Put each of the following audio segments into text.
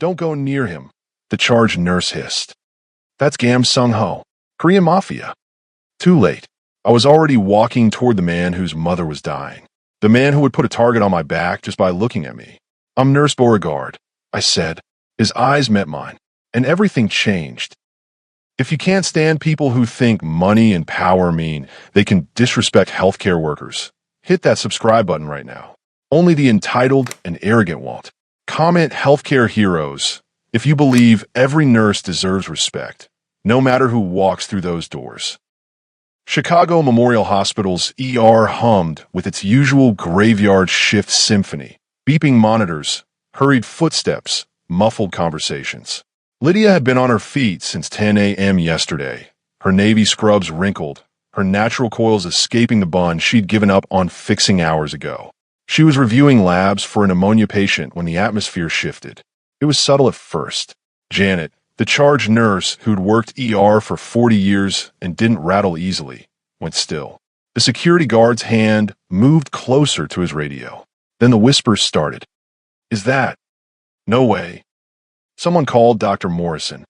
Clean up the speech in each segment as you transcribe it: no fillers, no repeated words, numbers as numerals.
Don't go near him, the charged nurse hissed. That's Gam Sung-ho, Korean Mafia. Too late. I was already walking toward the man whose mother was dying. The man who would put a target on my back just by looking at me. I'm Nurse Beauregard, I said. His eyes met mine, and everything changed. If you can't stand people who think money and power mean they can disrespect healthcare workers, hit that subscribe button right now. Only the entitled and arrogant won't. Comment healthcare heroes if you believe every nurse deserves respect, no matter who walks through those doors. Chicago Memorial Hospital's ER hummed with its usual graveyard shift symphony, beeping monitors, hurried footsteps, muffled conversations. Lydia had been on her feet since 10 a.m. yesterday, her navy scrubs wrinkled, her natural coils escaping the bun she'd given up on fixing hours ago. She was reviewing labs for a pneumonia patient when the atmosphere shifted. It was subtle at first. Janet, the charge nurse who'd worked ER for 40 years and didn't rattle easily, went still. The security guard's hand moved closer to his radio. Then the whispers started. Is that? No way. Someone called Dr. Morrison.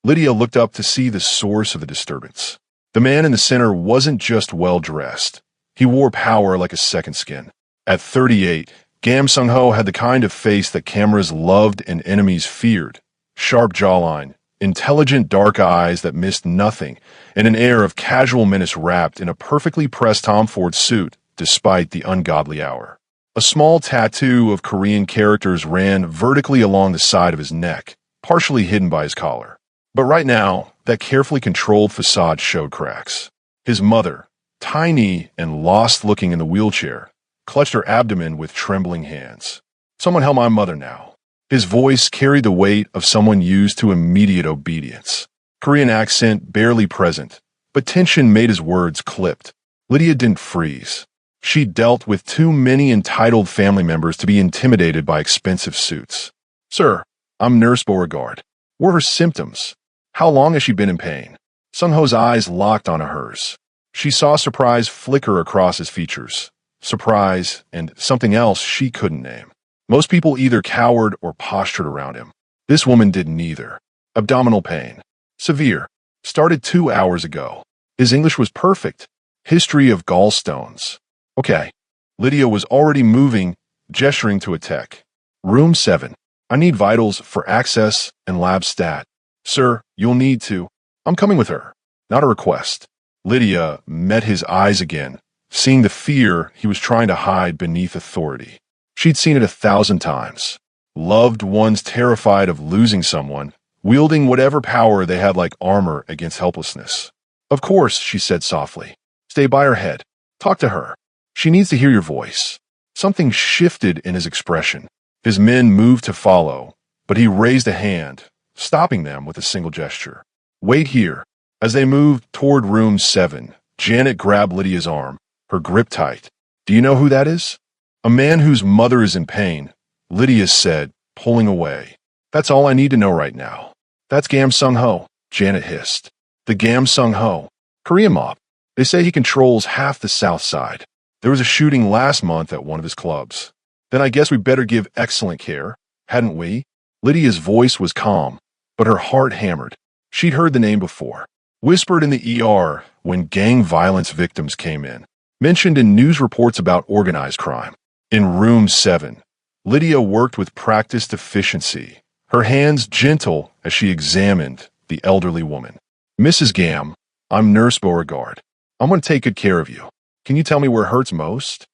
Lydia looked up to see the source of the disturbance. The man in the center wasn't just well-dressed. He wore power like a second skin. At 38, Gam Sung-ho had the kind of face that cameras loved and enemies feared. Sharp jawline, intelligent dark eyes that missed nothing, and an air of casual menace wrapped in a perfectly pressed Tom Ford suit despite the ungodly hour. A small tattoo of Korean characters ran vertically along the side of his neck, partially hidden by his collar. But right now, that carefully controlled facade showed cracks. His mother, tiny and lost-looking in the wheelchair, clutched her abdomen with trembling hands. Someone held my mother now. His voice carried the weight of someone used to immediate obedience. Korean accent barely present, but tension made his words clipped. Lydia didn't freeze. She dealt with too many entitled family members to be intimidated by expensive suits. Sir, I'm Nurse Beauregard. What are her symptoms? How long has she been in pain? Sung-ho's eyes locked onto hers. She saw surprise flicker across his features. Surprise, and something else she couldn't name. Most people either cowered or postured around him. This woman did neither. Abdominal pain. Severe. Started 2 hours ago. His English was perfect. History of gallstones. Okay. Lydia was already moving, gesturing to a tech. Room 7. I need vitals for access and lab stat. Sir, you'll need to. I'm coming with her. Not a request. Lydia met his eyes again, seeing the fear he was trying to hide beneath authority. She'd seen it 1,000 times. Loved ones terrified of losing someone, wielding whatever power they had like armor against helplessness. Of course, she said softly. Stay by her head. Talk to her. She needs to hear your voice. Something shifted in his expression. His men moved to follow, but he raised a hand, stopping them with a single gesture. Wait here. As they moved toward room 7, Janet grabbed Lydia's arm, her grip tight. Do you know who that is? A man whose mother is in pain, Lydia said, pulling away. That's all I need to know right now. That's Gam Sung-ho, Janet hissed. The Gam Sung-ho. Korean mob. They say he controls half the south side. There was a shooting last month at one of his clubs. Then I guess we better give excellent care, hadn't we? Lydia's voice was calm, but her heart hammered. She'd heard the name before. Whispered in the ER when gang violence victims came in. Mentioned in news reports about organized crime. In room 7, Lydia worked with practiced efficiency, her hands gentle as she examined the elderly woman. Mrs. Gam, I'm Nurse Beauregard. I'm going to take good care of you. Can you tell me where it hurts most?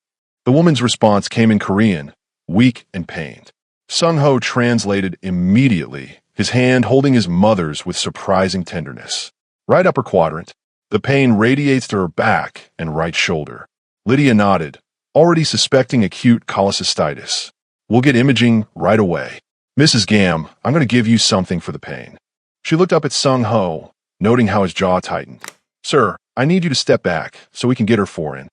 The woman's response came in Korean, weak and pained. Sung-ho translated immediately, his hand holding his mother's with surprising tenderness. Right upper quadrant. The pain radiates to her back and right shoulder. Lydia nodded, already suspecting acute cholecystitis. We'll get imaging right away. Mrs. Gam, I'm going to give you something for the pain. She looked up at Sung-ho, noting how his jaw tightened. Sir, I need you to step back so we can get her 4 in.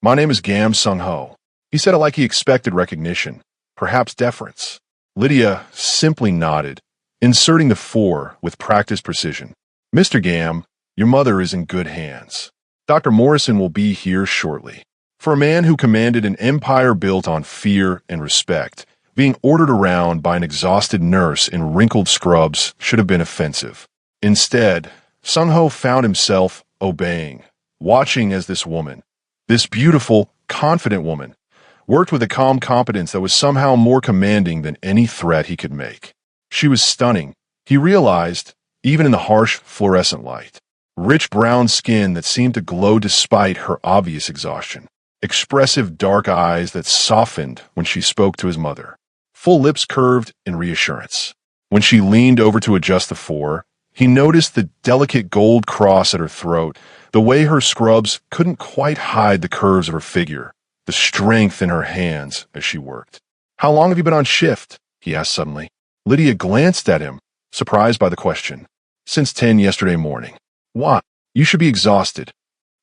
My name is Gam Sung-ho. He said it like he expected recognition, perhaps deference. Lydia simply nodded, inserting the 4 with practiced precision. Mr. Gam, your mother is in good hands. Dr. Morrison will be here shortly. For a man who commanded an empire built on fear and respect, Being ordered around by an exhausted nurse in wrinkled scrubs should have been offensive. Instead, Sung-ho found himself obeying, watching as this woman, this beautiful, confident woman, worked with a calm competence that was somehow more commanding than any threat he could make. She was stunning, he realized, even in the harsh fluorescent light. Rich brown skin that seemed to glow despite her obvious exhaustion. Expressive dark eyes that softened when she spoke to his mother. Full lips curved in reassurance. When she leaned over to adjust the four, he noticed the delicate gold cross at her throat, the way her scrubs couldn't quite hide the curves of her figure, the strength in her hands as she worked. "How long have you been on shift?" he asked suddenly. Lydia glanced at him, surprised by the question. "Since 10 yesterday morning." "Why? You should be exhausted."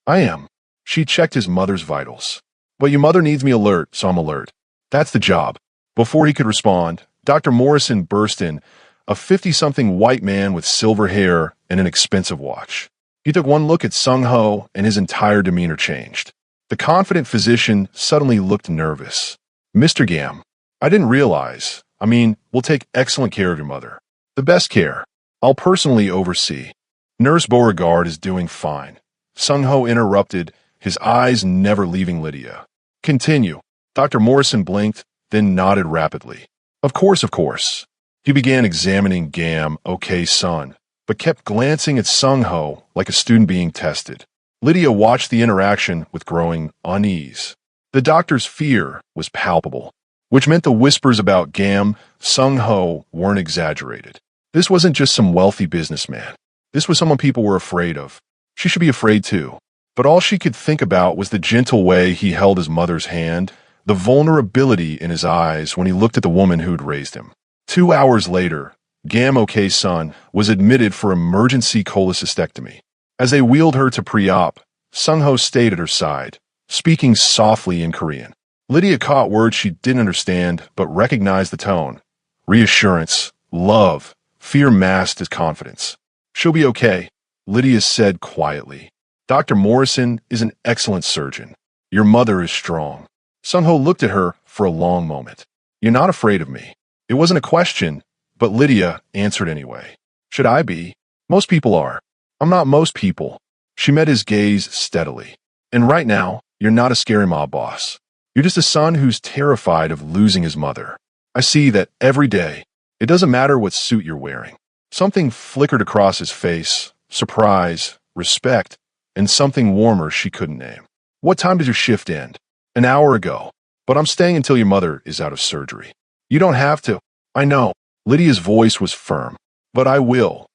"I am." She checked his mother's vitals. "But your mother needs me alert, so I'm alert. That's the job." Before he could respond, Dr. Morrison burst in, a 50-something white man with silver hair and an expensive watch. He took one look at Sung-ho and his entire demeanor changed. The confident physician suddenly looked nervous. "Mr. Gam, I didn't realize. We'll take excellent care of your mother. The best care. I'll personally oversee." "Nurse Beauregard is doing fine," Sung-ho interrupted, his eyes never leaving Lydia. "Continue." Dr. Morrison blinked, then nodded rapidly. Of course. He began examining Gam, OK son, but kept glancing at Sung-ho like a student being tested. Lydia watched the interaction with growing unease. The doctor's fear was palpable, which meant the whispers about Gam, Sung-ho weren't exaggerated. This wasn't just some wealthy businessman. This was someone people were afraid of. She should be afraid too. But all she could think about was the gentle way he held his mother's hand, the vulnerability in his eyes when he looked at the woman who'd raised him. 2 hours later, Gam OK son was admitted for emergency cholecystectomy. As they wheeled her to pre-op, Sung-ho stayed at her side, speaking softly in Korean. Lydia caught words she didn't understand but recognized the tone. Reassurance, love, fear masked as confidence. "She'll be okay," Lydia said quietly. "Dr. Morrison is an excellent surgeon. Your mother is strong." Sung-ho looked at her for a long moment. "You're not afraid of me." It wasn't a question, but Lydia answered anyway. "Should I be? Most people are." "I'm not most people." She met his gaze steadily. "And right now, you're not a scary mob boss. You're just a son who's terrified of losing his mother. I see that every day. It doesn't matter what suit you're wearing." Something flickered across his face, surprise, respect, and something warmer she couldn't name. "What time does your shift end?" "An hour ago. But I'm staying until your mother is out of surgery." "You don't have to." "I know." Lydia's voice was firm. "But I will.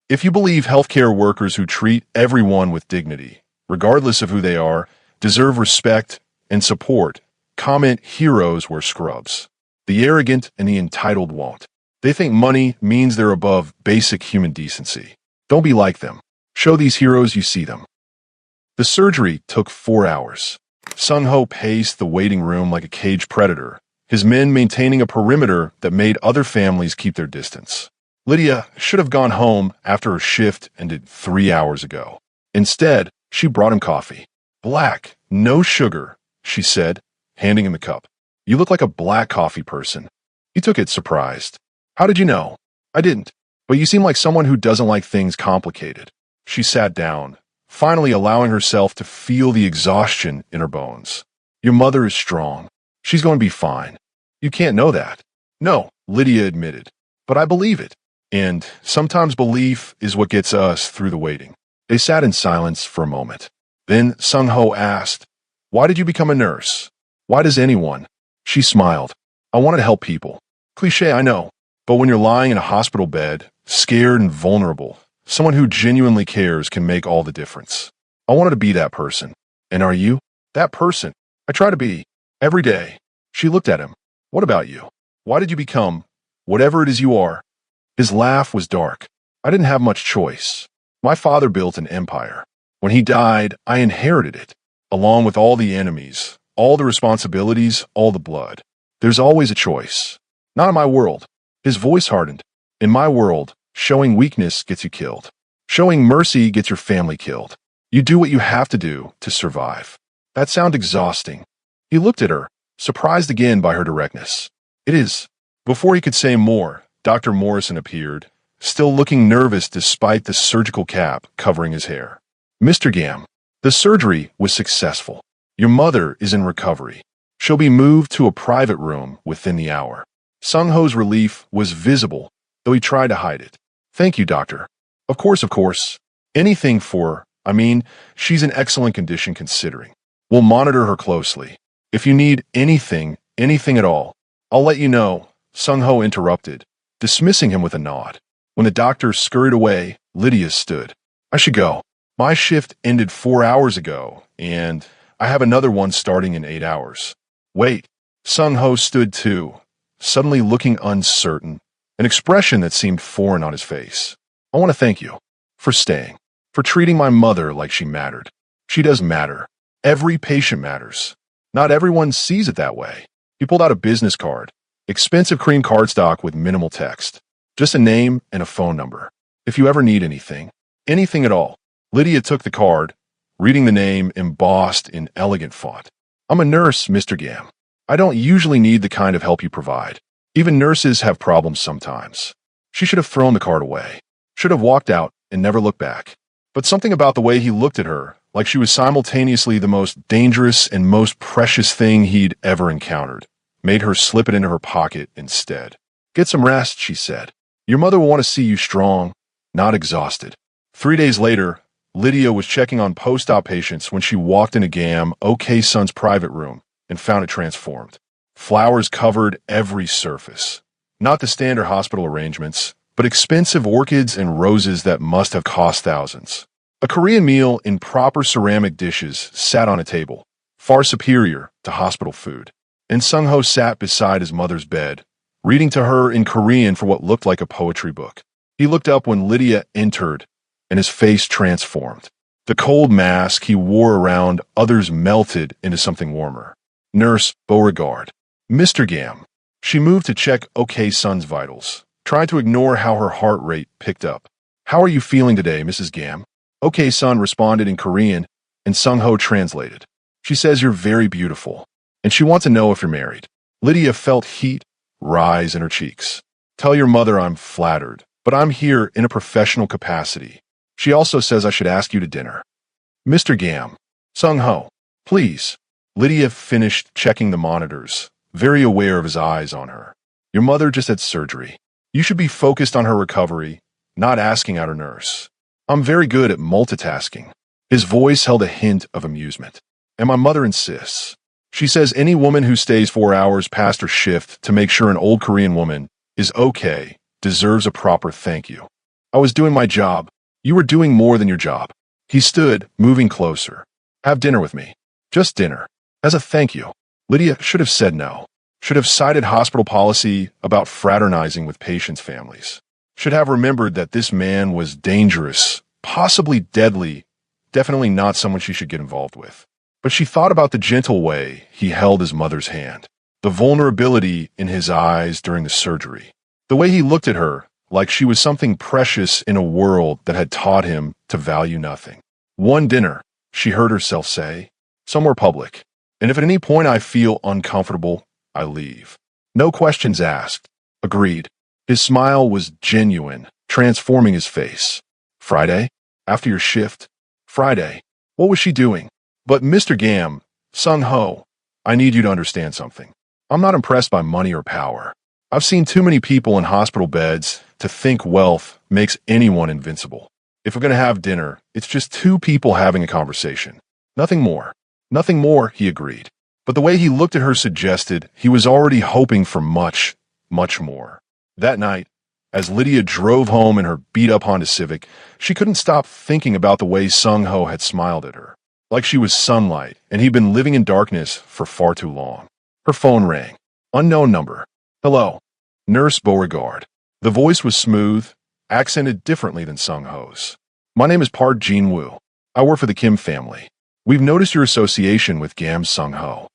If you believe healthcare workers who treat everyone with dignity, regardless of who they are, deserve respect and support, comment heroes wear scrubs. The arrogant and the entitled won't. They think money means they're above basic human decency. Don't be like them. Show these heroes you see them." The surgery took 4 hours. Sung-ho paced the waiting room like a caged predator, his men maintaining a perimeter that made other families keep their distance. Lydia should have gone home after her shift ended 3 hours ago. Instead, she brought him coffee. "Black, no sugar," she said, handing him the cup. "You look like a black coffee person." He took it surprised. "How did you know?" "I didn't. But you seem like someone who doesn't like things complicated." She sat down, finally allowing herself to feel the exhaustion in her bones. "Your mother is strong. She's going to be fine." "You can't know that." "No," Lydia admitted. "But I believe it. And sometimes belief is what gets us through the waiting." They sat in silence for a moment. Then Sung-ho asked, "Why did you become a nurse? Why does anyone?" She smiled. "I wanted to help people." Cliché, I know. But when you're lying in a hospital bed, scared and vulnerable, someone who genuinely cares can make all the difference. I wanted to be that person. "And are you?" "That person. I try to be. Every day." She looked at him. "What about you? Why did you become whatever it is you are?" His laugh was dark. "I didn't have much choice. My father built an empire. When he died, I inherited it, along with all the enemies, all the responsibilities, all the blood. There's always a choice. Not in my world." His voice hardened. "In my world, showing weakness gets you killed. Showing mercy gets your family killed. You do what you have to do to survive." That sounded exhausting. He looked at her, surprised again by her directness. It is. Before he could say more, Dr. Morrison appeared, still looking nervous despite the surgical cap covering his hair. Mr. Gam, the surgery was successful. Your mother is in recovery. She'll be moved to a private room within the hour. Sung-ho's relief was visible, though he tried to hide it. Thank you, doctor. Of course. Anything for her. She's in excellent condition considering. We'll monitor her closely. If you need anything at all, I'll let you know, Sung-ho interrupted, dismissing him with a nod. When the doctor scurried away, Lydia stood. I should go. My shift ended 4 hours ago, and I have another one starting in 8 hours. Wait. Sung-ho stood too, suddenly looking uncertain, an expression that seemed foreign on his face. I want to thank you for staying, for treating my mother like she mattered. She does matter. Every patient matters. Not everyone sees it that way. He pulled out a business card, expensive cream cardstock with minimal text, just a name and a phone number. If you ever need anything at all. Lydia took the card, reading the name embossed in elegant font. I'm a nurse, Mr. Gam. I don't usually need the kind of help you provide. Even nurses have problems sometimes. She should have thrown the card away, should have walked out and never looked back. But something about the way he looked at her, like she was simultaneously the most dangerous and most precious thing he'd ever encountered, made her slip it into her pocket instead. Get some rest, she said. Your mother will want to see you strong, not exhausted. 3 days later, Lydia was checking on post-op patients when she walked into Gam OK-sun's private room and found it transformed. Flowers covered every surface. Not the standard hospital arrangements, but expensive orchids and roses that must have cost thousands. A Korean meal in proper ceramic dishes sat on a table, far superior to hospital food. And Sung-ho sat beside his mother's bed, reading to her in Korean for what looked like a poetry book. He looked up when Lydia entered, and his face transformed. The cold mask he wore around others melted into something warmer. Nurse Beauregard. Mr. Gam. She moved to check OK-sun's vitals, tried to ignore how her heart rate picked up. How are you feeling today, Mrs. Gam? OK-sun responded in Korean, and Sung-ho translated. She says you're very beautiful, and she wants to know if you're married. Lydia felt heat rise in her cheeks. Tell your mother I'm flattered, but I'm here in a professional capacity. She also says I should ask you to dinner. Mr. Gam. Sung-ho. Please. Lydia finished checking the monitors, very aware of his eyes on her. Your mother just had surgery. You should be focused on her recovery, not asking out her nurse. I'm very good at multitasking. His voice held a hint of amusement. And my mother insists. She says any woman who stays 4 hours past her shift to make sure an old Korean woman is okay deserves a proper thank you. I was doing my job. You were doing more than your job. He stood, moving closer. Have dinner with me. Just dinner. As a thank you. Lydia should have said no. Should have cited hospital policy about fraternizing with patients' families. Should have remembered that this man was dangerous, possibly deadly, definitely not someone she should get involved with. But she thought about the gentle way he held his mother's hand, the vulnerability in his eyes during the surgery, the way he looked at her like she was something precious in a world that had taught him to value nothing. One dinner, she heard herself say, somewhere public, and if at any point I feel uncomfortable, I leave. No questions asked. Agreed. His smile was genuine, transforming his face. Friday? After your shift? Friday. What was she doing? But Mr. Gam, Sung-ho, I need you to understand something. I'm not impressed by money or power. I've seen too many people in hospital beds to think wealth makes anyone invincible. If we're going to have dinner, it's just two people having a conversation. Nothing more. Nothing more, he agreed. But the way he looked at her suggested he was already hoping for much, much more. That night, as Lydia drove home in her beat-up Honda Civic, she couldn't stop thinking about the way Sung-ho had smiled at her, like she was sunlight and he'd been living in darkness for far too long. Her phone rang. Unknown number. Hello. Nurse Beauregard. The voice was smooth, accented differently than Sung-ho's. My name is Park Jin-woo. I work for the Kim family. We've noticed your association with Gam Sung-ho.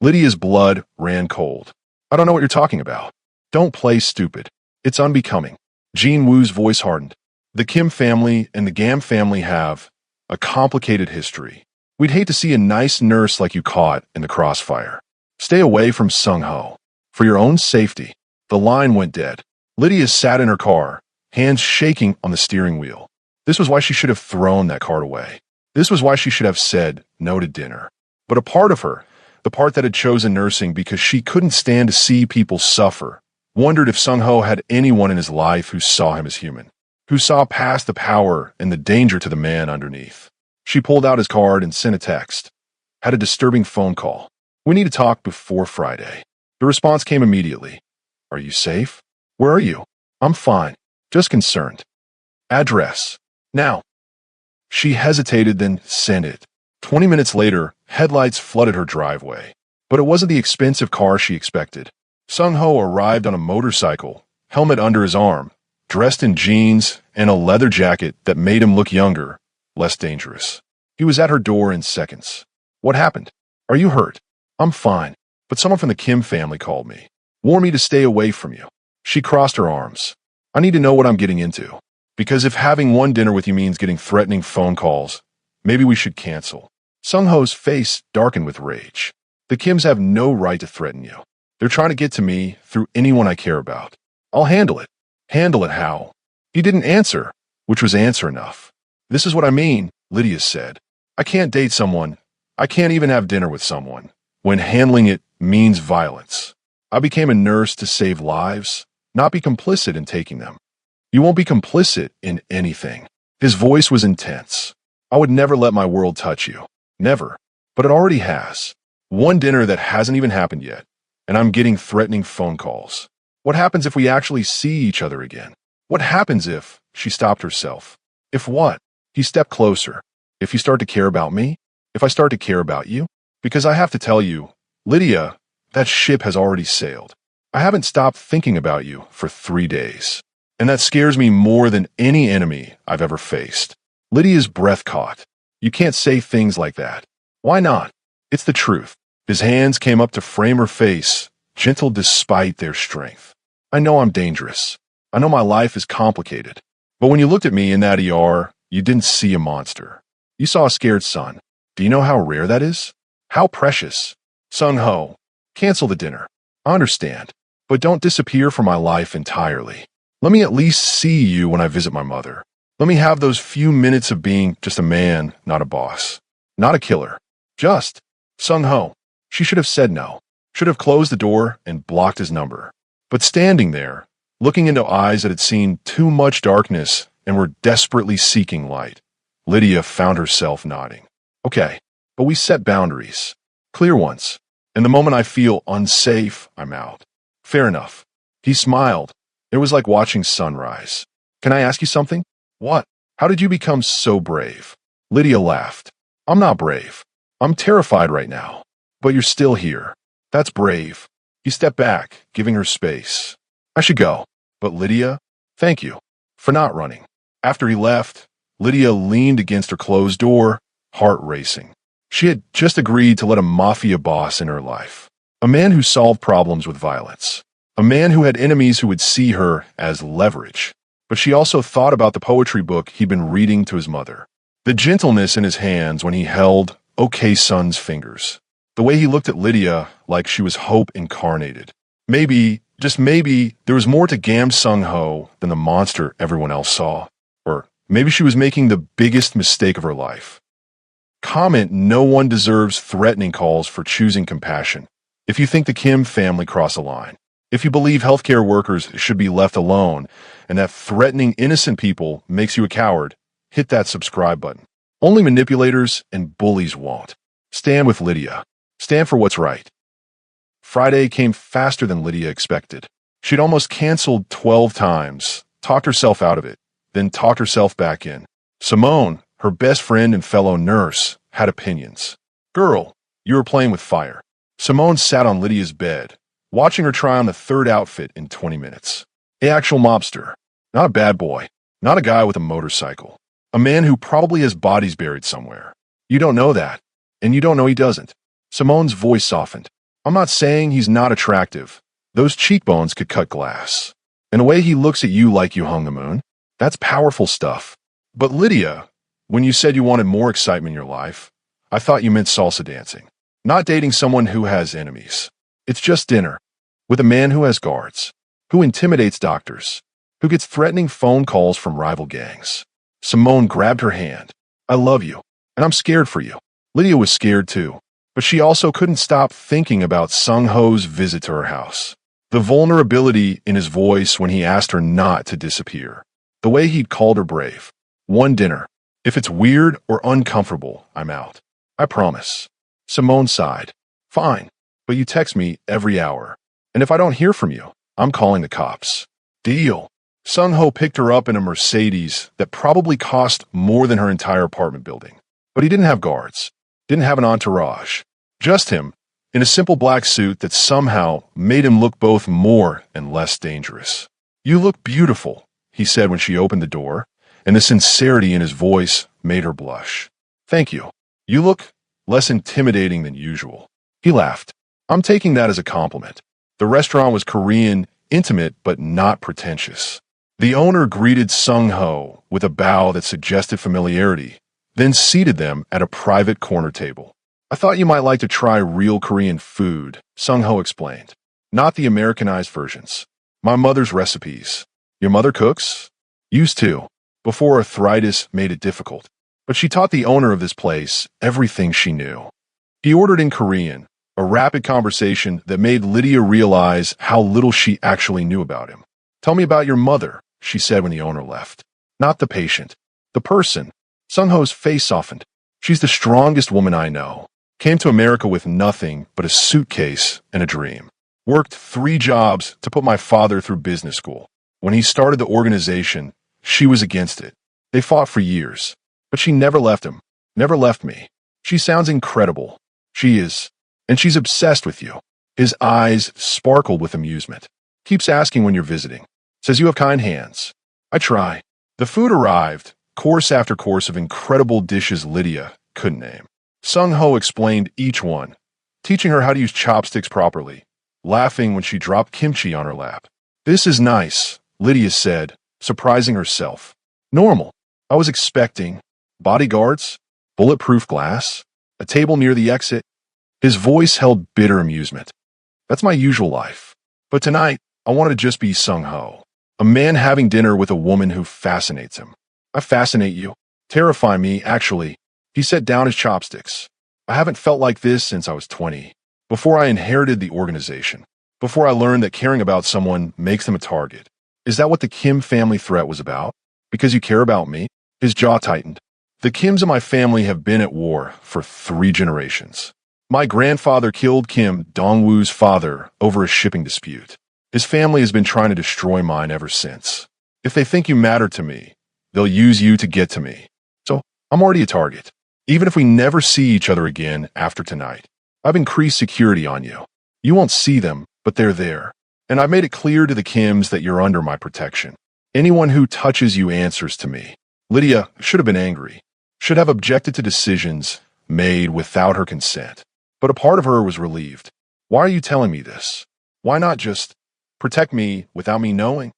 Lydia's blood ran cold. I don't know what you're talking about. Don't play stupid. It's unbecoming. Jin-woo's voice hardened. The Kim family and the Gam family have a complicated history. We'd hate to see a nice nurse like you caught in the crossfire. Stay away from Sung-ho. For your own safety. The line went dead. Lydia sat in her car, hands shaking on the steering wheel. This was why she should have thrown that card away. This was why she should have said no to dinner. But a part of her, the part that had chosen nursing because she couldn't stand to see people suffer, wondered if Sung-ho had anyone in his life who saw him as human, who saw past the power and the danger to the man underneath. She pulled out his card and sent a text. Had a disturbing phone call. We need to talk before Friday. The response came immediately. Are you safe? Where are you? I'm fine. Just concerned. Address. Now. She hesitated, then sent it. 20 minutes later, headlights flooded her driveway. But it wasn't the expensive car she expected. Sung-ho arrived on a motorcycle, helmet under his arm, dressed in jeans and a leather jacket that made him look younger, less dangerous. He was at her door in seconds. What happened? Are you hurt? I'm fine, but someone from the Kim family called me. Warned me to stay away from you. She crossed her arms. I need to know what I'm getting into. Because if having one dinner with you means getting threatening phone calls, maybe we should cancel. Sung-ho's face darkened with rage. The Kims have no right to threaten you. They're trying to get to me through anyone I care about. I'll handle it. Handle it how? He didn't answer, which was answer enough. This is what I mean, Lydia said. I can't date someone. I can't even have dinner with someone when handling it means violence. I became a nurse to save lives, not be complicit in taking them. You won't be complicit in anything. His voice was intense. I would never let my world touch you. Never. But it already has. One dinner that hasn't even happened yet, and I'm getting threatening phone calls. What happens if we actually see each other again? What happens if, she stopped herself. If what? He stepped closer. If you start to care about me? If I start to care about you? Because I have to tell you, Lydia, that ship has already sailed. I haven't stopped thinking about you for 3 days. And that scares me more than any enemy I've ever faced. Lydia's breath caught. You can't say things like that. Why not? It's the truth. His hands came up to frame her face, gentle despite their strength. I know I'm dangerous. I know my life is complicated. But when you looked at me in that ER, you didn't see a monster. You saw a scared son. Do you know how rare that is? How precious? Sung-ho, cancel the dinner. I understand. But don't disappear from my life entirely. Let me at least see you when I visit my mother. Let me have those few minutes of being just a man, not a boss. Not a killer. Just. Sung-ho. She should have said no. Should have closed the door and blocked his number. But standing there, looking into eyes that had seen too much darkness and were desperately seeking light, Lydia found herself nodding. Okay, but we set boundaries. Clear ones. And the moment I feel unsafe, I'm out. Fair enough. He smiled. It was like watching sunrise. Can I ask you something? What? How did you become so brave? Lydia laughed. I'm not brave. I'm terrified right now. But you're still here. That's brave. He stepped back, giving her space. I should go. But Lydia, thank you for not running. After he left, Lydia leaned against her closed door, heart racing. She had just agreed to let a mafia boss in her life. A man who solved problems with violence. A man who had enemies who would see her as leverage. But she also thought about the poetry book he'd been reading to his mother. The gentleness in his hands when he held OK Son's fingers. The way he looked at Lydia like she was hope incarnated. Maybe, just maybe, there was more to Gam Sung-ho than the monster everyone else saw. Or maybe she was making the biggest mistake of her life. Comment: no one deserves threatening calls for choosing compassion. If you think the Kim family crossed a line. If you believe healthcare workers should be left alone and that threatening innocent people makes you a coward, hit that subscribe button. Only manipulators and bullies won't. Stand with Lydia. Stand for what's right. Friday came faster than Lydia expected. She'd almost canceled 12 times, talked herself out of it, then talked herself back in. Simone, her best friend and fellow nurse, had opinions. Girl, you were playing with fire. Simone sat on Lydia's bed, watching her try on the third outfit in 20 minutes. An actual mobster. Not a bad boy. Not a guy with a motorcycle. A man who probably has bodies buried somewhere. You don't know that. And you don't know he doesn't. Simone's voice softened. I'm not saying he's not attractive. Those cheekbones could cut glass. And the way he looks at you like you hung the moon, that's powerful stuff. But Lydia, when you said you wanted more excitement in your life, I thought you meant salsa dancing. Not dating someone who has enemies. It's just dinner. with a man who has guards, who intimidates doctors, who gets threatening phone calls from rival gangs. Simone grabbed her hand. I love you, and I'm scared for you. Lydia was scared too, but she also couldn't stop thinking about Sung-ho's visit to her house. The vulnerability in his voice when he asked her not to disappear. The way he'd called her brave. One dinner. If it's weird or uncomfortable, I'm out. I promise. Simone sighed. Fine, but you text me every hour. And if I don't hear from you, I'm calling the cops. Deal. Sung-ho picked her up in a Mercedes that probably cost more than her entire apartment building. But he didn't have guards. Didn't have an entourage. Just him, in a simple black suit that somehow made him look both more and less dangerous. You look beautiful, he said when she opened the door, and the sincerity in his voice made her blush. Thank you. You look less intimidating than usual. He laughed. I'm taking that as a compliment. The restaurant was Korean, intimate, but not pretentious. The owner greeted Sung-ho with a bow that suggested familiarity, then seated them at a private corner table. I thought you might like to try real Korean food, Sung-ho explained. Not the Americanized versions. My mother's recipes. Your mother cooks? Used to, before arthritis made it difficult. But she taught the owner of this place everything she knew. He ordered in Korean, a rapid conversation that made Lydia realize how little she actually knew about him. Tell me about your mother, she said when the owner left. Not the patient. The person. Sung-ho's face softened. She's the strongest woman I know. Came to America with nothing but a suitcase and a dream. Worked 3 jobs to put my father through business school. When he started the organization, she was against it. They fought for years. But she never left him. Never left me. She sounds incredible. She is. And she's obsessed with you. His eyes sparkled with amusement. Keeps asking when you're visiting. Says you have kind hands. I try. The food arrived, course after course of incredible dishes Lydia couldn't name. Sung-ho explained each one, teaching her how to use chopsticks properly, laughing when she dropped kimchi on her lap. This is nice, Lydia said, surprising herself. Normal. I was expecting bodyguards, bulletproof glass, a table near the exit. His voice held bitter amusement. That's my usual life. But tonight, I wanted to just be Sung-ho, a man having dinner with a woman who fascinates him. I fascinate you. Terrify me, actually. He set down his chopsticks. I haven't felt like this since I was 20, before I inherited the organization, before I learned that caring about someone makes them a target. Is that what the Kim family threat was about? Because you care about me? His jaw tightened. The Kims in my family have been at war for 3 generations. My grandfather killed Kim Dong-woo's father over a shipping dispute. His family has been trying to destroy mine ever since. If they think you matter to me, they'll use you to get to me. So I'm already a target. Even if we never see each other again after tonight, I've increased security on you. You won't see them, but they're there. And I've made it clear to the Kims that you're under my protection. Anyone who touches you answers to me. Lydia should have been angry, should have objected to decisions made without her consent. But a part of her was relieved. Why are you telling me this? Why not just protect me without me knowing?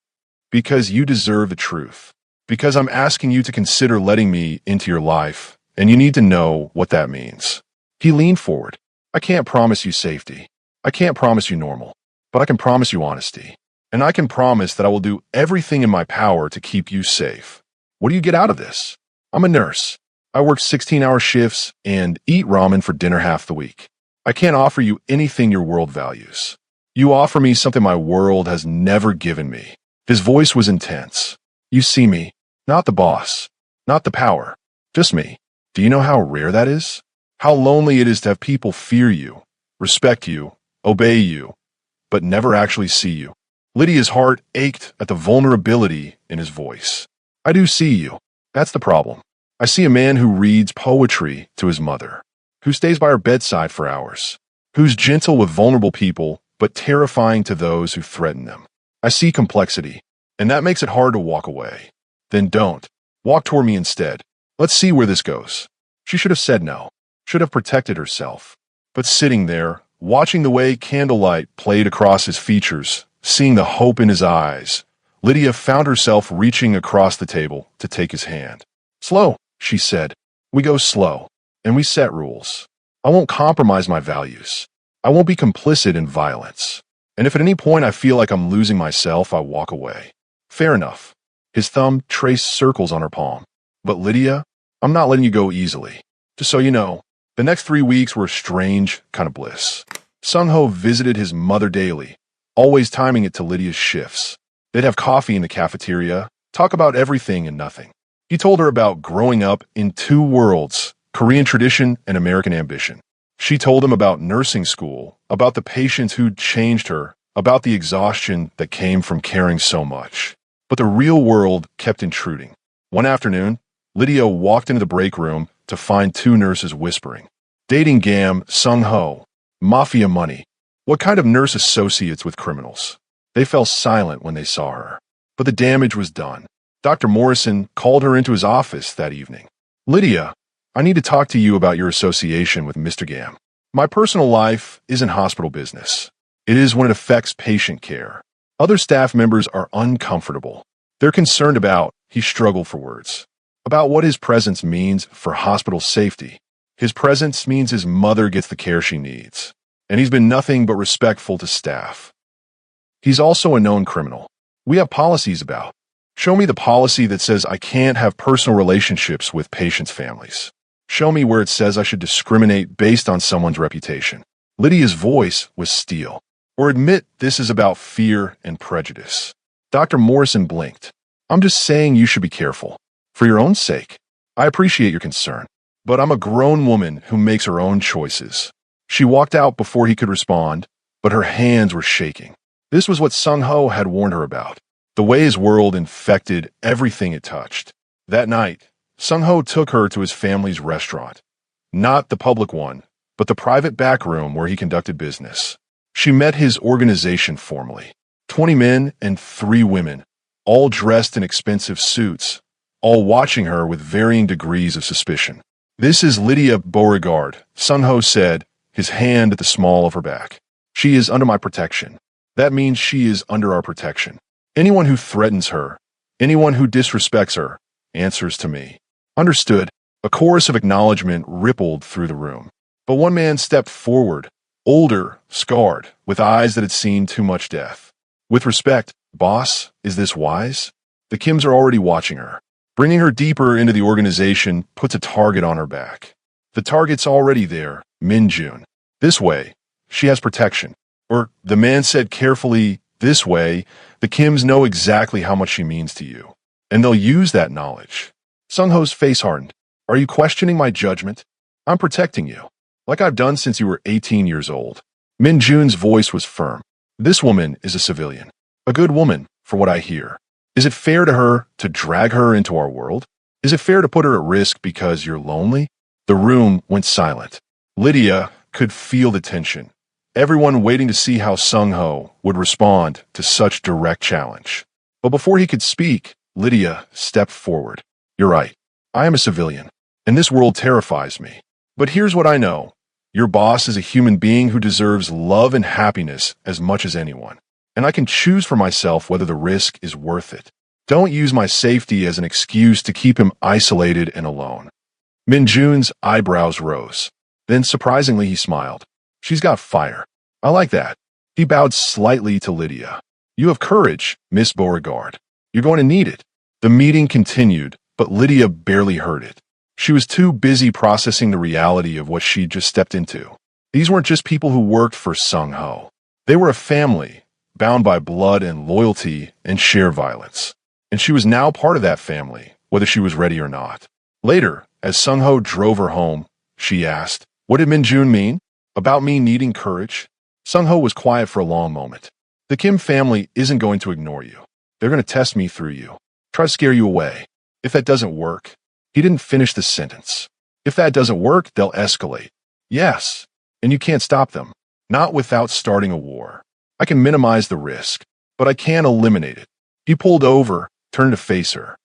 Because you deserve the truth. Because I'm asking you to consider letting me into your life. And you need to know what that means. He leaned forward. I can't promise you safety. I can't promise you normal. But I can promise you honesty. And I can promise that I will do everything in my power to keep you safe. What do you get out of this? I'm a nurse. I work 16-hour shifts and eat ramen for dinner half the week. I can't offer you anything your world values. You offer me something my world has never given me. His voice was intense. You see me, not the boss, not the power, just me. Do you know how rare that is? How lonely it is to have people fear you, respect you, obey you, but never actually see you. Lydia's heart ached at the vulnerability in his voice. I do see you. That's the problem. I see a man who reads poetry to his mother, who stays by her bedside for hours, who's gentle with vulnerable people, but terrifying to those who threaten them. I see complexity, and that makes it hard to walk away. Then don't. Walk toward me instead. Let's see where this goes. She should have said no, should have protected herself. But sitting there, watching the way candlelight played across his features, seeing the hope in his eyes, Lydia found herself reaching across the table to take his hand. Slow, she said. We go slow, and we set rules. I won't compromise my values. I won't be complicit in violence. And if at any point I feel like I'm losing myself, I walk away. Fair enough. His thumb traced circles on her palm. But Lydia, I'm not letting you go easily. Just so you know, the next 3 weeks were a strange kind of bliss. Sung-ho visited his mother daily, always timing it to Lydia's shifts. They'd have coffee in the cafeteria, talk about everything and nothing. He told her about growing up in two worlds, Korean tradition and American ambition. She told him about nursing school, about the patients who'd changed her, about the exhaustion that came from caring so much. But the real world kept intruding. One afternoon, Lydia walked into the break room to find two nurses whispering. Dating Gam, Sung-ho. Mafia money. What kind of nurse associates with criminals? They fell silent when they saw her. But the damage was done. Dr. Morrison called her into his office that evening. Lydia, I need to talk to you about your association with Mr. Gam. My personal life isn't hospital business. It is when it affects patient care. Other staff members are uncomfortable. They're concerned about, he struggled for words, about what his presence means for hospital safety. His presence means his mother gets the care she needs. And he's been nothing but respectful to staff. He's also a known criminal. We have policies about. Show me the policy that says I can't have personal relationships with patients' families. Show me where it says I should discriminate based on someone's reputation. Lydia's voice was steel. Or admit this is about fear and prejudice. Dr. Morrison blinked. I'm just saying you should be careful. For your own sake. I appreciate your concern. But I'm a grown woman who makes her own choices. She walked out before he could respond, but her hands were shaking. This was what Sung-ho had warned her about. The way his world infected everything it touched. That night, Sung-ho took her to his family's restaurant. Not the public one, but the private back room where he conducted business. She met his organization formally. 20 men and 3 women, all dressed in expensive suits, all watching her with varying degrees of suspicion. This is Lydia Beauregard, Sung-ho said, his hand at the small of her back. She is under my protection. That means she is under our protection. Anyone who threatens her, anyone who disrespects her, answers to me. Understood. A chorus of acknowledgement rippled through the room. But one man stepped forward, older, scarred, with eyes that had seen too much death. With respect, boss, is this wise? The Kims are already watching her. Bringing her deeper into the organization puts a target on her back. The target's already there, Min Jun. This way, she has protection. Or, the man said carefully, this way, the Kims know exactly how much she means to you. And they'll use that knowledge. Sung-ho's face hardened. Are you questioning my judgment? I'm protecting you. Like I've done since you were 18 years old. Min Jun's voice was firm. This woman is a civilian. A good woman, for what I hear. Is it fair to her to drag her into our world? Is it fair to put her at risk because you're lonely? The room went silent. Lydia could feel the tension. Everyone waiting to see how Sung-ho would respond to such direct challenge. But before he could speak, Lydia stepped forward. You're right. I am a civilian, and this world terrifies me. But here's what I know. Your boss is a human being who deserves love and happiness as much as anyone. And I can choose for myself whether the risk is worth it. Don't use my safety as an excuse to keep him isolated and alone. Min Jun's eyebrows rose. Then surprisingly he smiled. She's got fire. I like that. He bowed slightly to Lydia. You have courage, Miss Beauregard. You're going to need it. The meeting continued, but Lydia barely heard it. She was too busy processing the reality of what she'd just stepped into. These weren't just people who worked for Sung-ho. They were a family, bound by blood and loyalty and sheer violence. And she was now part of that family, whether she was ready or not. Later, as Sung-ho drove her home, she asked, what did Min Jun mean? About me needing courage? Sung-ho was quiet for a long moment. The Kim family isn't going to ignore you. They're going to test me through you. Try to scare you away. If that doesn't work, he didn't finish the sentence. If that doesn't work, they'll escalate. Yes, and you can't stop them. Not without starting a war. I can minimize the risk, but I can't eliminate it. He pulled over, turned to face her.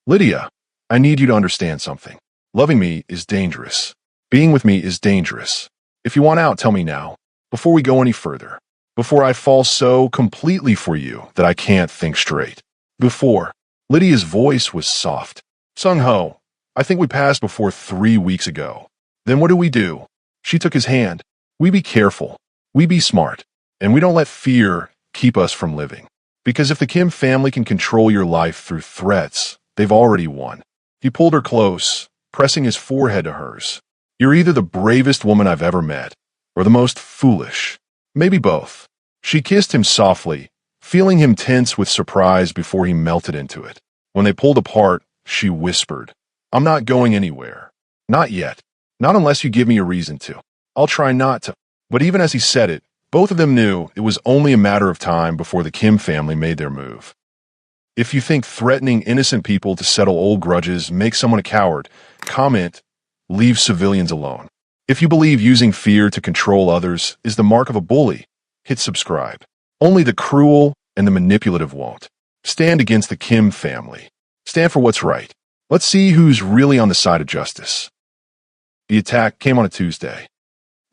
Lydia, I need you to understand something. Loving me is dangerous. Being with me is dangerous. If you want out, tell me now, before we go any further. Before I fall so completely for you that I can't think straight. Before. Lydia's voice was soft. Sung-ho, I think we passed before 3 weeks ago. Then what do we do? She took his hand. We be careful. We be smart. And we don't let fear keep us from living. Because if the Kim family can control your life through threats, they've already won. He pulled her close, pressing his forehead to hers. You're either the bravest woman I've ever met, or the most foolish. Maybe both. She kissed him softly, feeling him tense with surprise before he melted into it. When they pulled apart, she whispered, I'm not going anywhere. Not yet. Not unless you give me a reason to. I'll try not to. But even as he said it, both of them knew it was only a matter of time before the Kim family made their move. If you think threatening innocent people to settle old grudges makes someone a coward, comment, leave civilians alone. If you believe using fear to control others is the mark of a bully, hit subscribe. Only the cruel and the manipulative won't. Stand against the Kim family. Stand for what's right. Let's see who's really on the side of justice. The attack came on a Tuesday.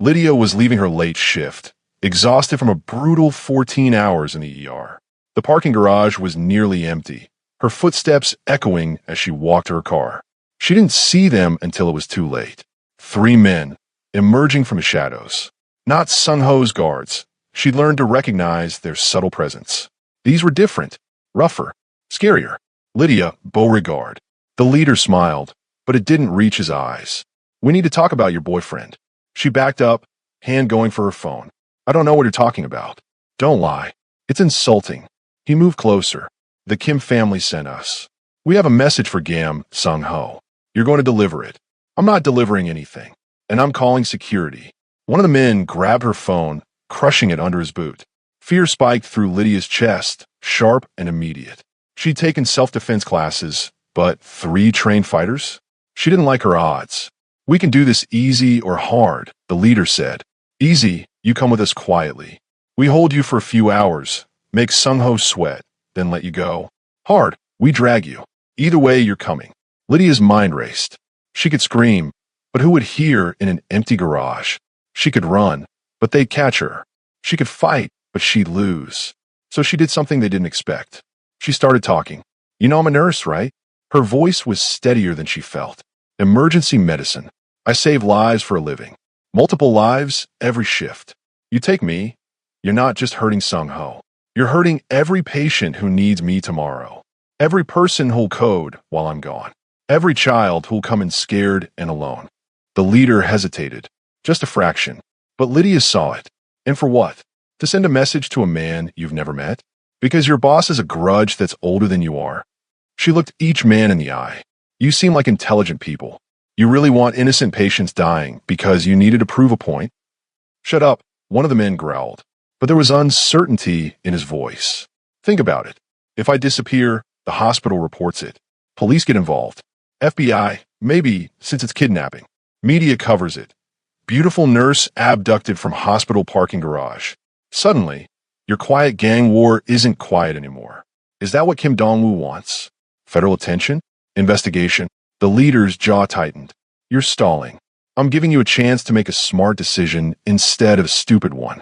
Lydia was leaving her late shift, exhausted from a brutal 14 hours in the ER. The parking garage was nearly empty, her footsteps echoing as she walked to her car. She didn't see them until it was too late. 3 men, emerging from the shadows. Not Sung-ho's guards. She'd learned to recognize their subtle presence. These were different, rougher, scarier. Lydia, Beauregard. The leader smiled, but it didn't reach his eyes. We need to talk about your boyfriend. She backed up, hand going for her phone. I don't know what you're talking about. Don't lie. It's insulting. He moved closer. The Kim family sent us. We have a message for Gam Sung-ho. You're going to deliver it. I'm not delivering anything. And I'm calling security. One of the men grabbed her phone, crushing it under his boot. Fear spiked through Lydia's chest, sharp and immediate. She'd taken self-defense classes, but 3 trained fighters? She didn't like her odds. We can do this easy or hard, the leader said. Easy, you come with us quietly. We hold you for a few hours, make Sung-ho sweat, then let you go. Hard, we drag you. Either way, you're coming. Lydia's mind raced. She could scream, but who would hear in an empty garage? She could run, but they'd catch her. She could fight, but she'd lose. So she did something they didn't expect. She started talking. You know I'm a nurse, right? Her voice was steadier than she felt. Emergency medicine. I save lives for a living. Multiple lives, every shift. You take me, you're not just hurting Sung-ho. You're hurting every patient who needs me tomorrow. Every person who'll code while I'm gone. Every child who'll come in scared and alone. The leader hesitated. Just a fraction. But Lydia saw it. And for what? To send a message to a man you've never met? Because your boss has a grudge that's older than you are? She looked each man in the eye. You seem like intelligent people. You really want innocent patients dying because you needed to prove a point? Shut up, one of the men growled. But there was uncertainty in his voice. Think about it. If I disappear, the hospital reports it. Police get involved. FBI, maybe, since it's kidnapping. Media covers it. Beautiful nurse abducted from hospital parking garage. Suddenly, your quiet gang war isn't quiet anymore. Is that what Kim Dong-woo wants? Federal attention? Investigation? The leader's jaw tightened. You're stalling. I'm giving you a chance to make a smart decision instead of a stupid one.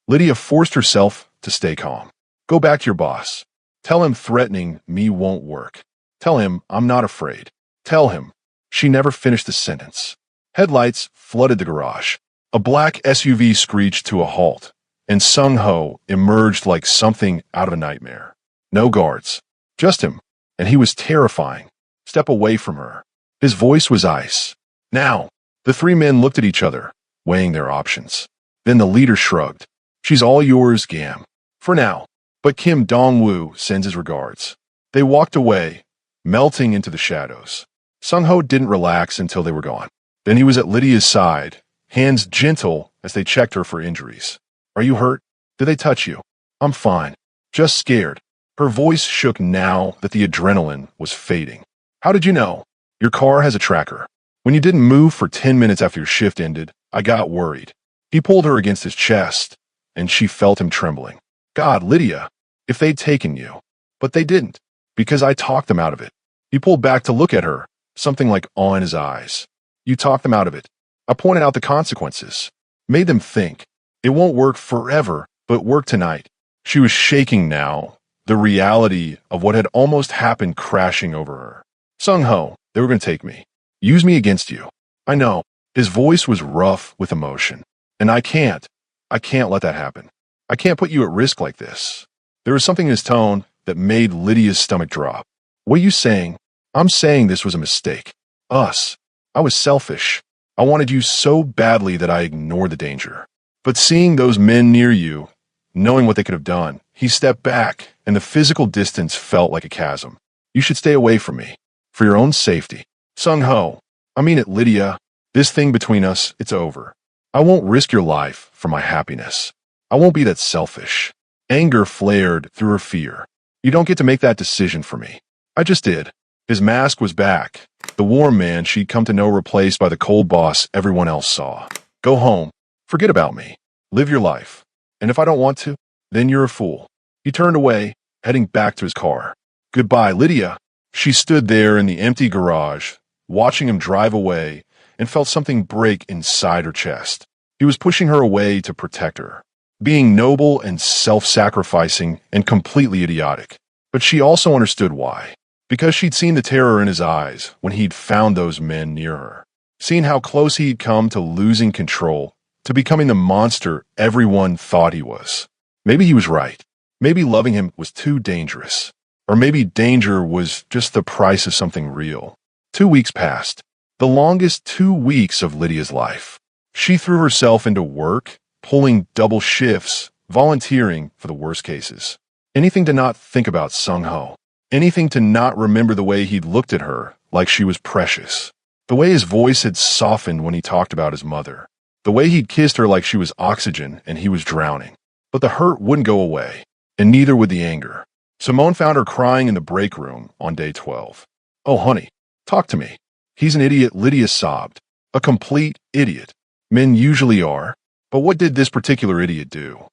Lydia forced herself to stay calm. Go back to your boss. Tell him threatening me won't work. Tell him I'm not afraid. Tell him. She never finished the sentence. Headlights flooded the garage. A black SUV screeched to a halt, and Sung-ho emerged like something out of a nightmare. No guards. Just him. And he was terrifying. Step away from her. His voice was ice. Now. The 3 men looked at each other, weighing their options. Then the leader shrugged. She's all yours, Gam. For now. But Kim Dong-woo sends his regards. They walked away, melting into the shadows. Sung-ho didn't relax until they were gone. Then he was at Lydia's side, hands gentle as they checked her for injuries. Are you hurt? Did they touch you? I'm fine. Just scared. Her voice shook now that the adrenaline was fading. How did you know? Your car has a tracker. When you didn't move for 10 minutes after your shift ended, I got worried. He pulled her against his chest, and she felt him trembling. God, Lydia, if they'd taken you. But they didn't, because I talked them out of it. He pulled back to look at her, something like awe in his eyes. You talked them out of it. I pointed out the consequences. Made them think. It won't work forever, but work tonight. She was shaking now, the reality of what had almost happened crashing over her. Sung-ho, they were going to take me. Use me against you. I know. His voice was rough with emotion. And I can't let that happen. I can't put you at risk like this. There was something in his tone that made Lydia's stomach drop. What are you saying? I'm saying this was a mistake. Us. I was selfish. I wanted you so badly that I ignored the danger. But seeing those men near you, knowing what they could have done, he stepped back, and the physical distance felt like a chasm. You should stay away from me. For your own safety. Sung-ho. I mean it, Lydia. This thing between us, it's over. I won't risk your life for my happiness. I won't be that selfish. Anger flared through her fear. You don't get to make that decision for me. I just did. His mask was back. The warm man she'd come to know replaced by the cold boss everyone else saw. Go home. Forget about me. Live your life. And if I don't want to, then you're a fool. He turned away, heading back to his car. Goodbye, Lydia. She stood there in the empty garage, watching him drive away, and felt something break inside her chest. He was pushing her away to protect her, being noble and self-sacrificing and completely idiotic. But she also understood why. Because she'd seen the terror in his eyes when he'd found those men near her. Seen how close he'd come to losing control, to becoming the monster everyone thought he was. Maybe he was right. Maybe loving him was too dangerous. Or maybe danger was just the price of something real. 2 weeks passed. The longest 2 weeks of Lydia's life. She threw herself into work, pulling double shifts, volunteering for the worst cases. Anything to not think about Sung-ho. Anything to not remember the way he'd looked at her like she was precious. The way his voice had softened when he talked about his mother. The way he'd kissed her like she was oxygen and he was drowning. But the hurt wouldn't go away, and neither would the anger. Simone found her crying in the break room on day 12. Oh, honey, talk to me. He's an idiot, Lydia sobbed. A complete idiot. Men usually are. But what did this particular idiot do?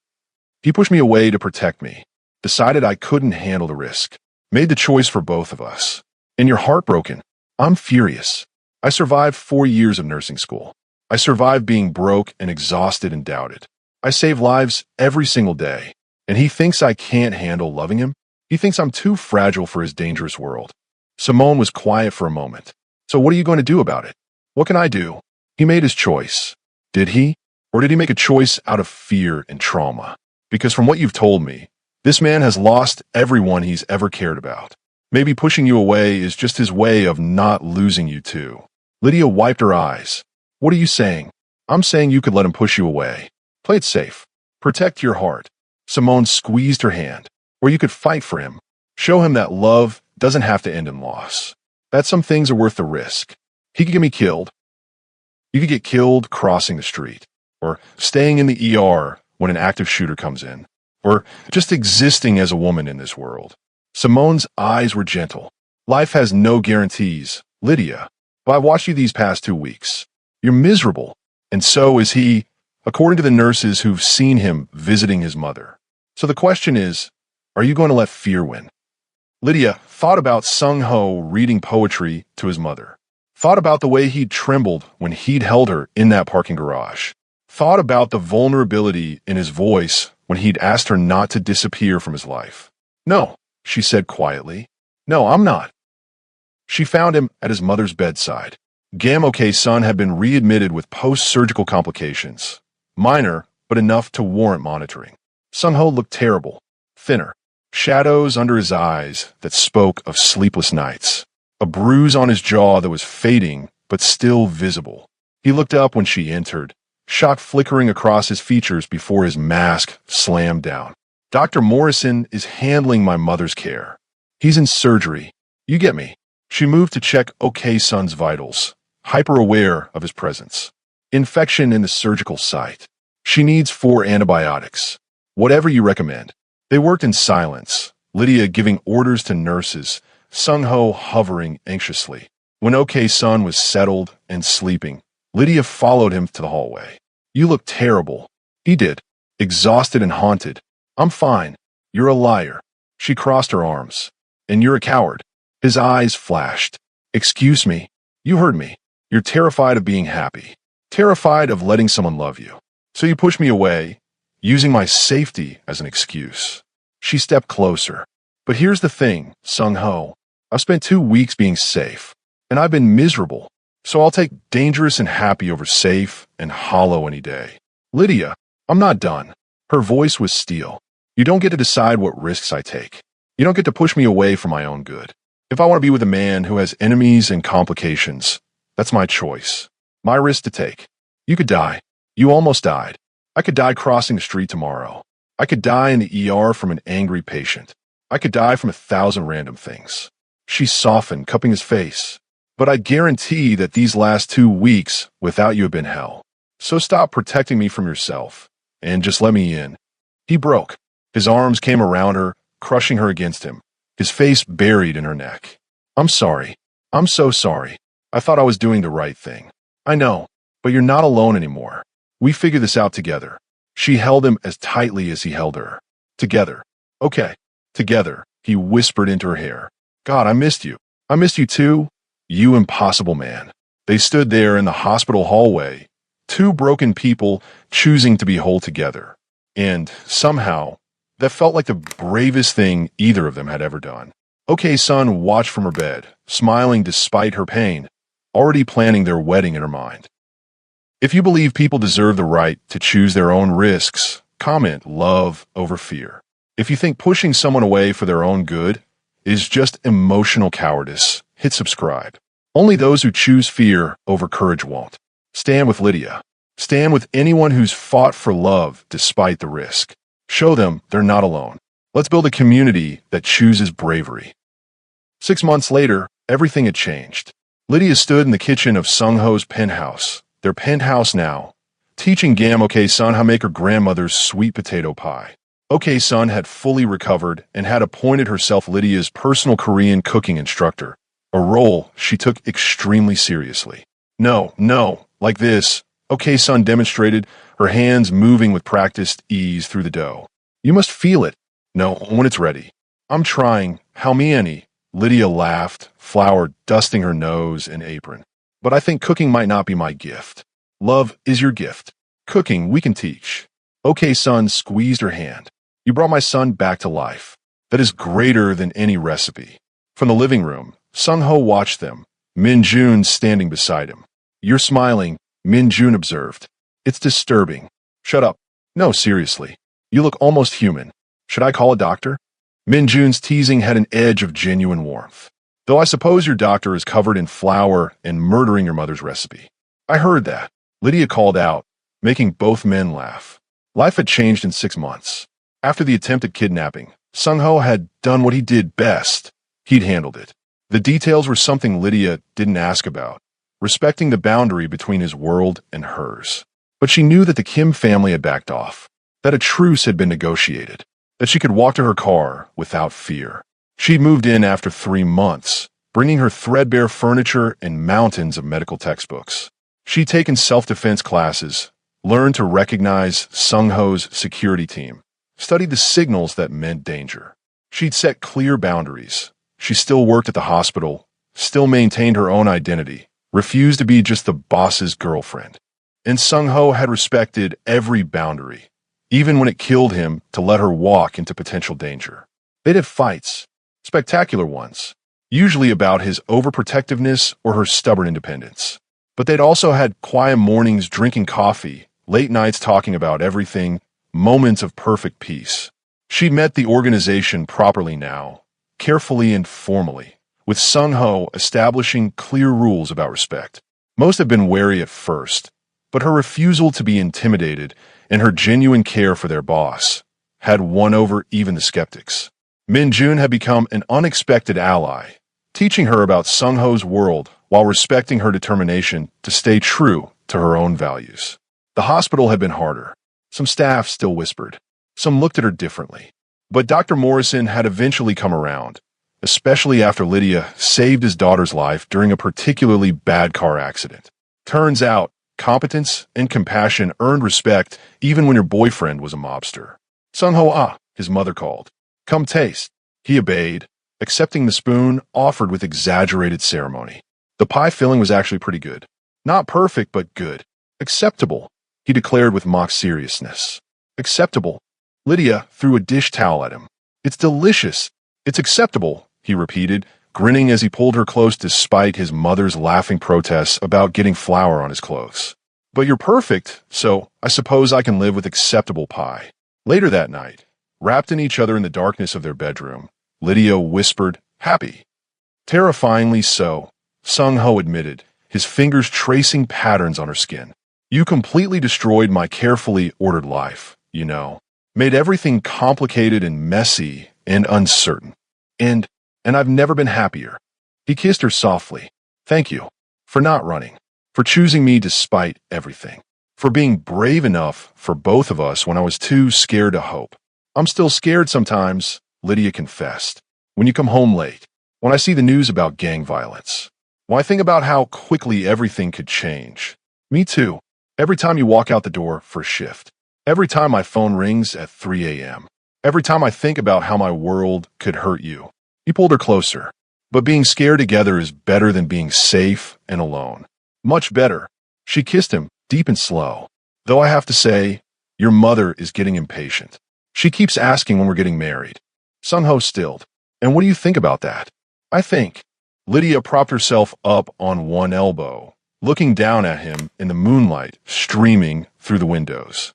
He pushed me away to protect me. Decided I couldn't handle the risk. Made the choice for both of us. And you're heartbroken. I'm furious. I survived 4 years of nursing school. I survived being broke and exhausted and doubted. I save lives every single day. And he thinks I can't handle loving him? He thinks I'm too fragile for his dangerous world. Simone was quiet for a moment. So what are you going to do about it? What can I do? He made his choice. Did he? Or did he make a choice out of fear and trauma? Because from what you've told me, this man has lost everyone he's ever cared about. Maybe pushing you away is just his way of not losing you too. Lydia wiped her eyes. What are you saying? I'm saying you could let him push you away. Play it safe. Protect your heart. Simone squeezed her hand. Or you could fight for him. Show him that love doesn't have to end in loss. That some things are worth the risk. He could get me killed. You could get killed crossing the street. Or staying in the ER when an active shooter comes in. Or just existing as a woman in this world. Simone's eyes were gentle. Life has no guarantees, Lydia. But I've watched you these past 2 weeks. You're miserable. And so is he, according to the nurses who've seen him visiting his mother. So the question is, are you going to let fear win? Lydia thought about Sung-ho reading poetry to his mother. Thought about the way he'd trembled when he'd held her in that parking garage. Thought about the vulnerability in his voice when he'd asked her not to disappear from his life. No, she said quietly. No, I'm not. She found him at his mother's bedside. Gam-ok's son had been readmitted with post-surgical complications. Minor, but enough to warrant monitoring. Sung-ho looked terrible, thinner. Shadows under his eyes that spoke of sleepless nights. A bruise on his jaw that was fading, but still visible. He looked up when she entered, shock flickering across his features before his mask slammed down. Dr. Morrison is handling my mother's care. He's in surgery. You get me. She moved to check OK son's vitals, hyper-aware of his presence. Infection in the surgical site. She needs 4 antibiotics. Whatever you recommend. They worked in silence, Lydia giving orders to nurses, Sung-ho hovering anxiously. When OK son was settled and sleeping, Lydia followed him to the hallway. You look terrible. He did. Exhausted and haunted. I'm fine. You're a liar. She crossed her arms. And you're a coward. His eyes flashed. Excuse me. You heard me. You're terrified of being happy. Terrified of letting someone love you. So you push me away, using my safety as an excuse. She stepped closer. But here's the thing, Sung-ho. I've spent 2 weeks being safe, and I've been miserable. So I'll take dangerous and happy over safe and hollow any day. Lydia, I'm not done. Her voice was steel. You don't get to decide what risks I take. You don't get to push me away for my own good. If I want to be with a man who has enemies and complications, that's my choice. My risk to take. You could die. You almost died. I could die crossing the street tomorrow. I could die in the ER from an angry patient. I could die from 1,000 random things. She softened, cupping his face. But I guarantee that these last 2 weeks without you have been hell. So stop protecting me from yourself, and just let me in. He broke. His arms came around her, crushing her against him, his face buried in her neck. I'm sorry. I'm so sorry. I thought I was doing the right thing. I know, but you're not alone anymore. We figure this out together. She held him as tightly as he held her. Together. Okay. Together, he whispered into her hair. God, I missed you. I missed you too. You impossible man. They stood there in the hospital hallway, 2 broken people choosing to be whole together. And somehow, that felt like the bravest thing either of them had ever done. Okay, son watched from her bed, smiling despite her pain, already planning their wedding in her mind. If you believe people deserve the right to choose their own risks, comment love over fear. If you think pushing someone away for their own good is just emotional cowardice, hit subscribe. Only those who choose fear over courage won't. Stand with Lydia. Stand with anyone who's fought for love despite the risk. Show them they're not alone. Let's build a community that chooses bravery. 6 months later, everything had changed. Lydia stood in the kitchen of Sung-ho's penthouse, their penthouse now, teaching Gam Ok-sun how to make her grandmother's sweet potato pie. Ok-sun had fully recovered and had appointed herself Lydia's personal Korean cooking instructor, a role she took extremely seriously. No, like this, Ok-sun demonstrated, her hands moving with practiced ease through the dough. You must feel it. No, when it's ready. I'm trying. How many? Lydia laughed, flour dusting her nose and apron. But I think cooking might not be my gift. Love is your gift. Cooking we can teach. Ok-sun squeezed her hand. You brought my son back to life. That is greater than any recipe. From the living room, Sung-ho watched them, Min-jun standing beside him. You're smiling, Min-jun observed. It's disturbing. Shut up. No, seriously. You look almost human. Should I call a doctor? Min-jun's teasing had an edge of genuine warmth. Though I suppose your doctor is covered in flour and murdering your mother's recipe. I heard that. Lydia called out, making both men laugh. Life had changed in 6 months. After the attempted kidnapping, Sung-ho had done what he did best. He'd handled it. The details were something Lydia didn't ask about, respecting the boundary between his world and hers. But she knew that the Kim family had backed off, that a truce had been negotiated, that she could walk to her car without fear. She'd moved in after 3 months, bringing her threadbare furniture and mountains of medical textbooks. She'd taken self-defense classes, learned to recognize Sung-ho's security team, studied the signals that meant danger. She'd set clear boundaries. She still worked at the hospital, still maintained her own identity, refused to be just the boss's girlfriend. And Sung-ho had respected every boundary, even when it killed him to let her walk into potential danger. They'd have fights, spectacular ones, usually about his overprotectiveness or her stubborn independence. But they'd also had quiet mornings drinking coffee, late nights talking about everything, moments of perfect peace. She met the organization properly now, carefully and formally, with Sung-ho establishing clear rules about respect. Most have been wary at first, but her refusal to be intimidated and her genuine care for their boss had won over even the skeptics. Min-jun had become an unexpected ally, teaching her about Sung-ho's world while respecting her determination to stay true to her own values. The hospital had been harder. Some staff still whispered. Some looked at her differently. But Dr. Morrison had eventually come around, especially after Lydia saved his daughter's life during a particularly bad car accident. Turns out, competence and compassion earned respect even when your boyfriend was a mobster. Sung-ho, his mother called. Come taste. He obeyed, accepting the spoon offered with exaggerated ceremony. The pie filling was actually pretty good. Not perfect, but good. Acceptable, he declared with mock seriousness. Acceptable. Lydia threw a dish towel at him. It's delicious. It's acceptable, he repeated, grinning as he pulled her close despite his mother's laughing protests about getting flour on his clothes. But you're perfect, so I suppose I can live with acceptable pie. Later that night, wrapped in each other in the darkness of their bedroom, Lydia whispered, "Happy." Terrifyingly so, Sung-ho admitted, his fingers tracing patterns on her skin. "You completely destroyed my carefully ordered life, you know. Made everything complicated and messy and uncertain. And I've never been happier." He kissed her softly. "Thank you. For not running. For choosing me despite everything. For being brave enough for both of us when I was too scared to hope." "I'm still scared sometimes," Lydia confessed. "When you come home late. When I see the news about gang violence. When I think about how quickly everything could change." "Me too. Every time you walk out the door for a shift. Every time my phone rings at 3 a.m. Every time I think about how my world could hurt you." He pulled her closer. "But being scared together is better than being safe and alone. Much better." She kissed him, deep and slow. "Though I have to say, your mother is getting impatient. She keeps asking when we're getting married." Sung-ho stilled. "And what do you think about that?" "I think." Lydia propped herself up on one elbow, looking down at him in the moonlight streaming through the windows.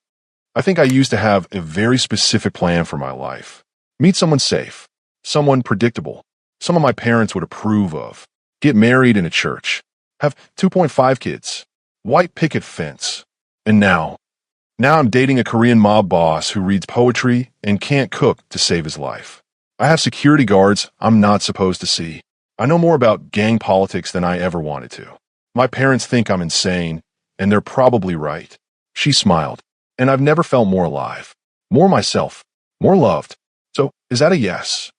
"I think I used to have a very specific plan for my life. Meet someone safe, someone predictable, someone my parents would approve of, get married in a church, have 2.5 kids, white picket fence. And now I'm dating a Korean mob boss who reads poetry and can't cook to save his life. I have security guards I'm not supposed to see. I know more about gang politics than I ever wanted to. My parents think I'm insane, and they're probably right." She smiled. "And I've never felt more alive, more myself, more loved. So, is that a yes?"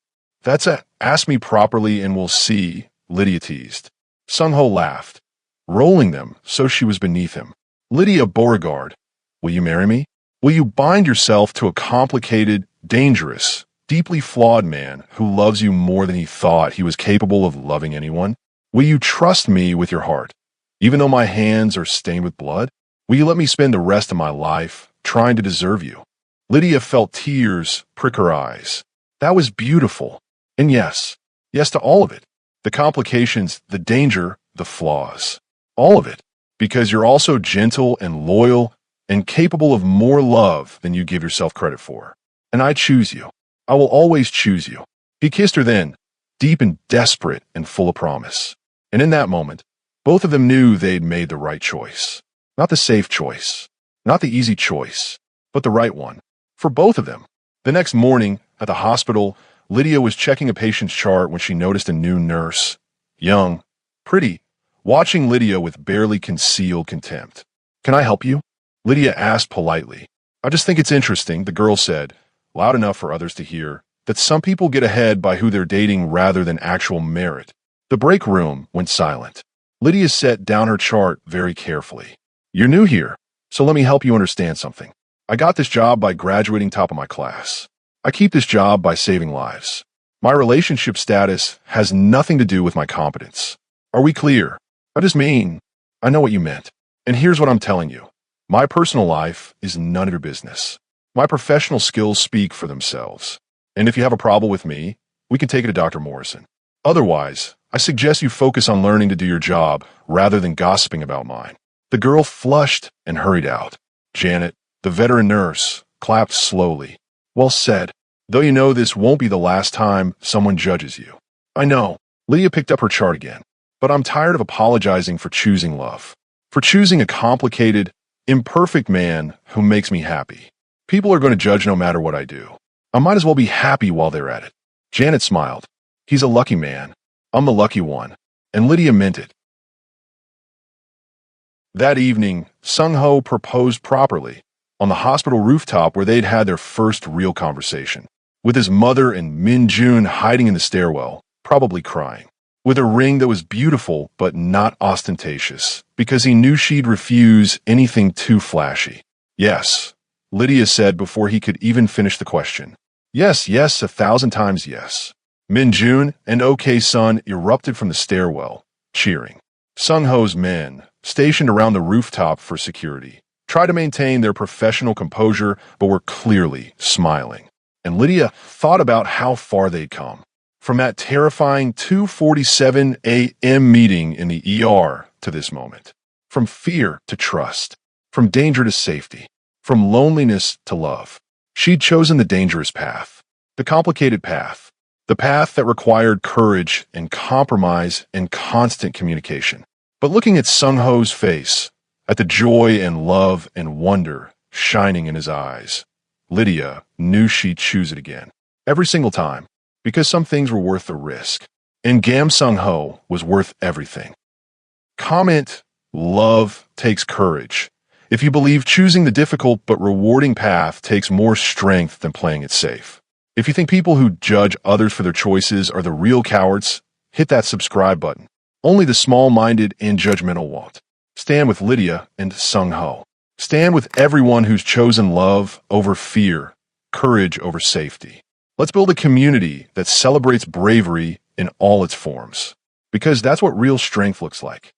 "That's a ask me properly and we'll see," Lydia teased. Sung-ho laughed, rolling them so she was beneath him. "Lydia Beauregard, will you marry me? Will you bind yourself to a complicated, dangerous, deeply flawed man who loves you more than he thought he was capable of loving anyone? Will you trust me with your heart, even though my hands are stained with blood? Will you let me spend the rest of my life trying to deserve you?" Lydia felt tears prick her eyes. That was beautiful. And yes to all of it. The complications, the danger, the flaws. All of it. Because you're also gentle and loyal and capable of more love than you give yourself credit for. And I choose you. I will always choose you. He kissed her then, deep and desperate and full of promise. And in that moment, both of them knew they'd made the right choice. Not the safe choice, not the easy choice, but the right one. For both of them. The next morning, at the hospital, Lydia was checking a patient's chart when she noticed a new nurse. Young, pretty, watching Lydia with barely concealed contempt. "Can I help you?" Lydia asked politely. "I just think it's interesting," the girl said, loud enough for others to hear, "that some people get ahead by who they're dating rather than actual merit." The break room went silent. Lydia set down her chart very carefully. "You're new here, so let me help you understand something. I got this job by graduating top of my class. I keep this job by saving lives. My relationship status has nothing to do with my competence. Are we clear? I just mean, I know what you meant. And here's what I'm telling you. My personal life is none of your business. My professional skills speak for themselves. And if you have a problem with me, we can take it to Dr. Morrison. Otherwise, I suggest you focus on learning to do your job rather than gossiping about mine." The girl flushed and hurried out. Janet, the veteran nurse, clapped slowly. "Well said. Though you know this won't be the last time someone judges you." "I know." Lydia picked up her chart again. "But I'm tired of apologizing for choosing love. For choosing a complicated, imperfect man who makes me happy. People are going to judge no matter what I do. I might as well be happy while they're at it." Janet smiled. "He's a lucky man. I'm the lucky one." And Lydia meant it. That evening, Sung-ho proposed properly, on the hospital rooftop where they'd had their first real conversation, with his mother and Min-jun hiding in the stairwell, probably crying, with a ring that was beautiful but not ostentatious, because he knew she'd refuse anything too flashy. "Yes," Lydia said before he could even finish the question. "Yes, 1,000 times yes." Min-jun and OK-sun erupted from the stairwell, cheering. Sung-ho's men, stationed around the rooftop for security, tried to maintain their professional composure but were clearly smiling. And Lydia thought about how far they'd come. From that terrifying 2:47 a.m. meeting in the ER to this moment. From fear to trust. From danger to safety. From loneliness to love. She'd chosen the dangerous path, the complicated path, the path that required courage and compromise and constant communication. But looking at Sung-ho's face, at the joy and love and wonder shining in his eyes, Lydia knew she'd choose it again. Every single time, because some things were worth the risk. And Gam Sung-ho was worth everything. Comment, love takes courage. If you believe choosing the difficult but rewarding path takes more strength than playing it safe. If you think people who judge others for their choices are the real cowards, hit that subscribe button. Only the small-minded and judgmental won't. Stand with Lydia and Sung-ho. Stand with everyone who's chosen love over fear, courage over safety. Let's build a community that celebrates bravery in all its forms. Because that's what real strength looks like.